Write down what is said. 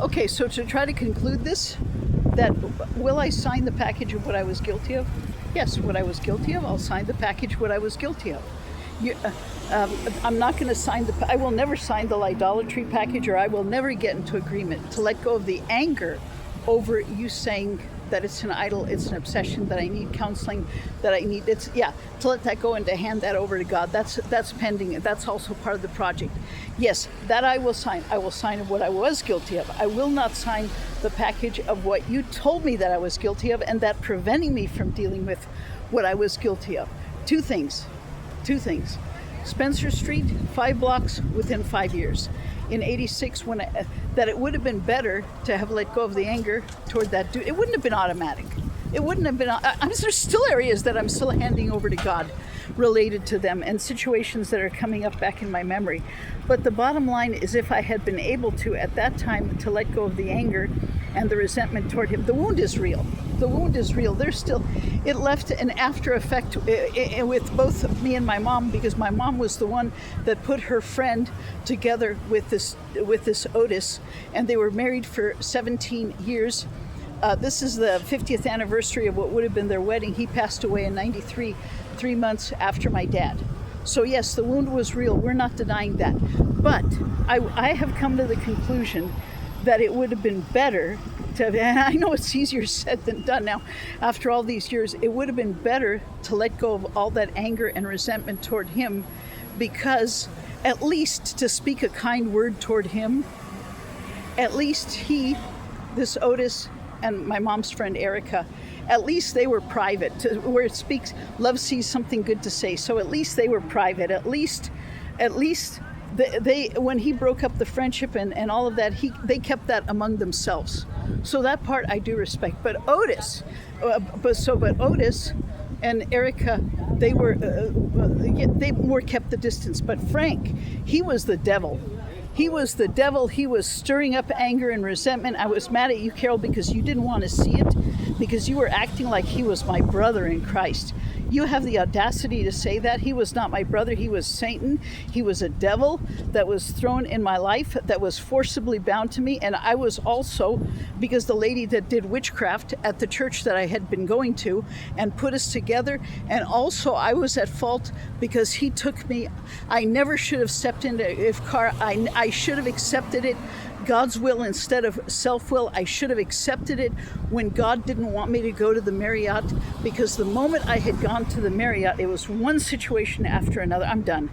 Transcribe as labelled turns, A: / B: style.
A: Okay, so to try to conclude this, that will I sign the package of what I was guilty of? Yes, what I was guilty of, I'll sign the package what I was guilty of. You, I'm not going to sign I will never sign the idolatry package, or I will never get into agreement to let go of the anger over you saying that it's an idol, it's an obsession, that I need counseling, that I need, to let that go and to hand that over to God. That's pending. That's also part of the project. Yes, that I will sign. I will sign what I was guilty of. I will not sign the package of what you told me that I was guilty of, and that preventing me from dealing with what I was guilty of. Two things. Spencer Street, 5 blocks within 5 years. In '86, that it would have been better to have let go of the anger toward that dude. It wouldn't have been automatic. It wouldn't have been. There's still areas that I'm still handing over to God related to them, and situations that are coming up back in my memory. But the bottom line is, if I had been able to at that time to let go of the anger and the resentment toward him, the wound is real. The wound is real. It left an after effect with both me and my mom, because my mom was the one that put her friend together with this Otis, and they were married for 17 years. This is the 50th anniversary of what would have been their wedding. He passed away in '93, 3 months after my dad. So yes, the wound was real. We're not denying that. But I have come to the conclusion that it would have been better to, and I know it's easier said than done now, after all these years, it would have been better to let go of all that anger and resentment toward him, because at least to speak a kind word toward him, at least this Otis and my mom's friend Erica, at least they were private, where it speaks, love sees something good to say. So at least they were private. At least they when he broke up the friendship and all of that, they kept that among themselves. So that part I do respect. But Otis and Erica, they more kept the distance. But Frank, he was the devil. He was the devil. He was stirring up anger and resentment. I was mad at you, Carol, because you didn't want to see it, because you were acting like he was my brother in Christ. You have the audacity to say that. He was not my brother. He was Satan. He was a devil that was thrown in my life, that was forcibly bound to me. And I was also, because the lady that did witchcraft at the church that I had been going to and put us together. And also I was at fault because he took me. I never should have stepped into I should have accepted it. God's will instead of self-will. I should have accepted it when God didn't want me to go to the Marriott, because the moment I had gone to the Marriott, it was one situation after another. I'm done.